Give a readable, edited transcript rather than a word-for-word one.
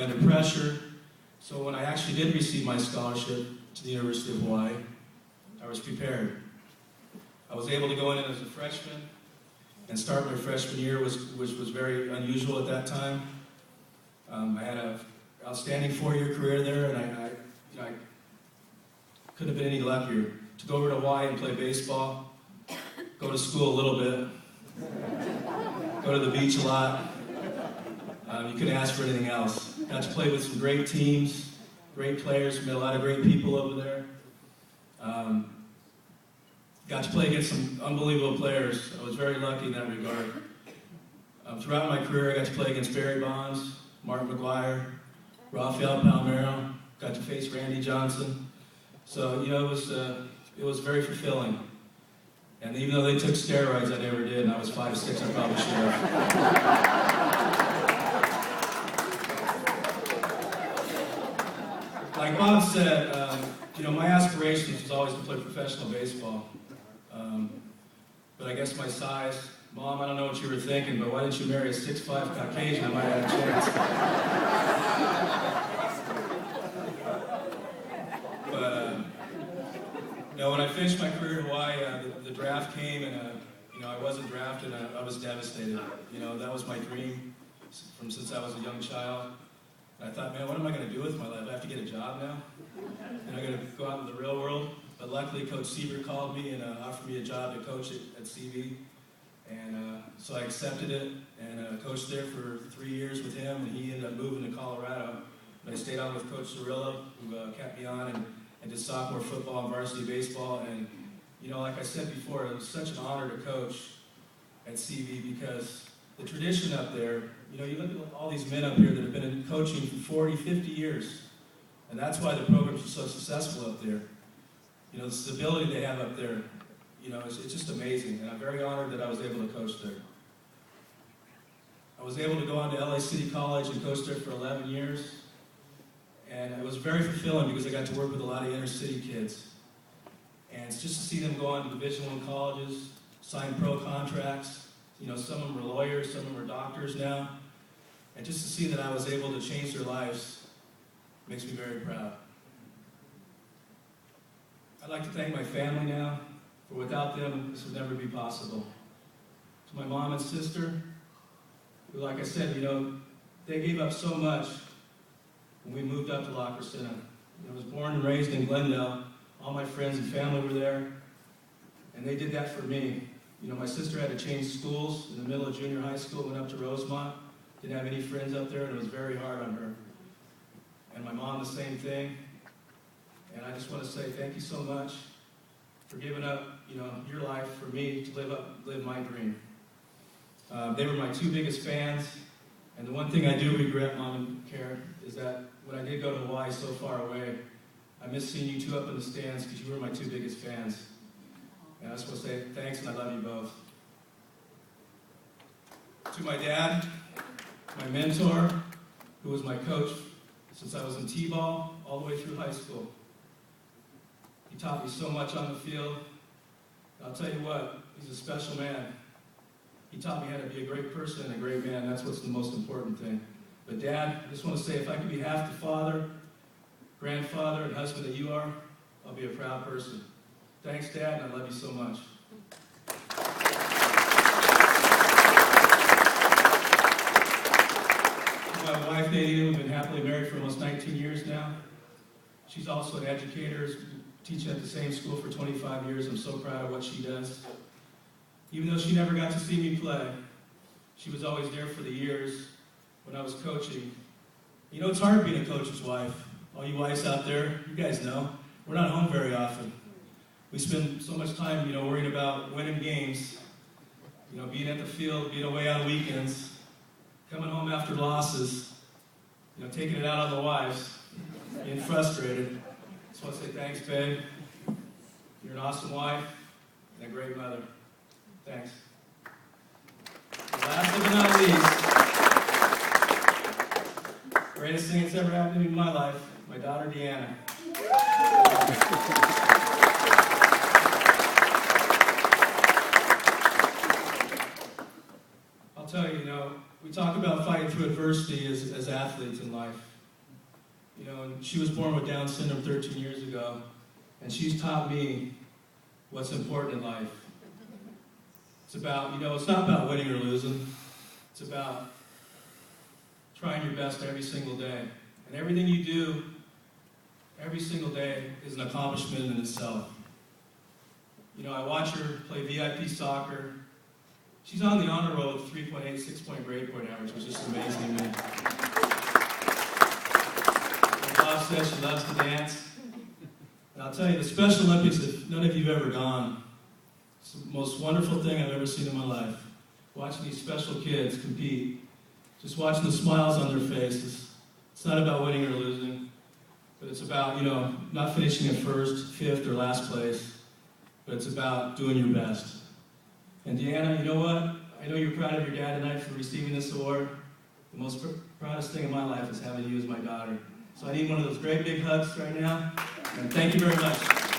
play under pressure. So when I actually did receive my scholarship to the University of Hawaii, I was prepared. I was able to go in as a freshman and start my freshman year, which was very unusual at that time. I had an outstanding 4-year career there, and I couldn't have been any luckier. To go over to Hawaii and play baseball, go to school a little bit, go to the beach a lot. You couldn't ask for anything else. Got to play with some great teams, great players, met a lot of great people over there. Got to play against some unbelievable players. I was very lucky in that regard. Throughout my career, I got to play against Barry Bonds, Mark McGwire, Rafael Palmeiro. Got to face Randy Johnson. So, it was very fulfilling. And even though they took steroids, I never did, and I was 5'6", I probably should have. Like Bob said, my aspirations was always to play professional baseball. But I guess my size, Mom, I don't know what you were thinking, but why didn't you marry a 6'5" Caucasian? I might have a chance. But, when I finished my career in Hawaii, the draft came, and, I wasn't drafted, and I was devastated. That was my dream since I was a young child. And I thought, man, what am I going to do with my life? I have to get a job now? And I'm going to go out in the real world? But luckily, Coach Siebert called me and offered me a job to coach at CV. And so I accepted it and coached there for 3 years with him, and he ended up moving to Colorado. But I stayed on with Coach Cirillo, who kept me on and did sophomore football and varsity baseball. And, like I said before, it was such an honor to coach at CV because the tradition up there, you look at all these men up here that have been in coaching for 40, 50 years. And that's why the programs are so successful up there. The stability they have up there, it's just amazing. And I'm very honored that I was able to coach there. I was able to go on to LA City College and coach there for 11 years. And it was very fulfilling because I got to work with a lot of inner city kids. And it's just to see them go on to Division I colleges, sign pro contracts. Some of them are lawyers, some of them are doctors now. And just to see that I was able to change their lives makes me very proud. I'd like to thank my family now, for without them, this would never be possible. To my mom and sister, who, like I said, they gave up so much when we moved up to La Crescenta. I was born and raised in Glendale. All my friends and family were there, and they did that for me. My sister had to change schools in the middle of junior high school, went up to Rosemont, didn't have any friends up there, and it was very hard on her. And my mom, the same thing. And I just want to say thank you so much for giving up, your life for me to live my dream. They were my 2 biggest fans, and the one thing I do regret, Mom and Karen, is that when I did go to Hawaii so far away, I miss seeing you 2 up in the stands because you were my 2 biggest fans. And I just want to say thanks, and I love you both. To my dad, my mentor, who was my coach since I was in T-ball all the way through high school. He taught me so much on the field. I'll tell you what, he's a special man. He taught me how to be a great person and a great man. That's what's the most important thing. But Dad, I just want to say, if I could be half the father, grandfather, and husband that you are, I'll be a proud person. Thanks, Dad, and I love you so much. My wife, Nadine, we've been happily married for almost 19 years now. She's also an educator, teaching at the same school for 25 years. I'm so proud of what she does. Even though she never got to see me play, she was always there for the years when I was coaching. It's hard being a coach's wife. All you wives out there, you guys know, we're not home very often. We spend so much time, worrying about winning games, being at the field, being away on weekends, coming home after losses, taking it out on the wives, being frustrated. Just want to say thanks, babe. You're an awesome wife and a great mother. Thanks. Last but not least, greatest thing that's ever happened to me in my life, my daughter Deanna. I'll tell you, we talk about fighting through adversity as athletes in life. You know, and she was born with Down syndrome 13 years ago, and she's taught me what's important in life. It's about, you know, it's not about winning or losing. It's about trying your best every single day. And everything you do every single day is an accomplishment in itself. You know, I watch her play VIP soccer. She's on the honor roll with 3.8, 6-point grade point average, which is just amazing to me. Like Bob said, she loves to dance. And I'll tell you, the Special Olympics, if none of you have ever gone, it's the most wonderful thing I've ever seen in my life. Watching these special kids compete, just watching the smiles on their faces. It's not about winning or losing, but it's about, you know, not finishing at first, fifth, or last place, but it's about doing your best. And Deanna, you know what? I know you're proud of your dad tonight for receiving this award. The most proudest thing in my life is having you as my daughter. So I need one of those great big hugs right now, and thank you very much.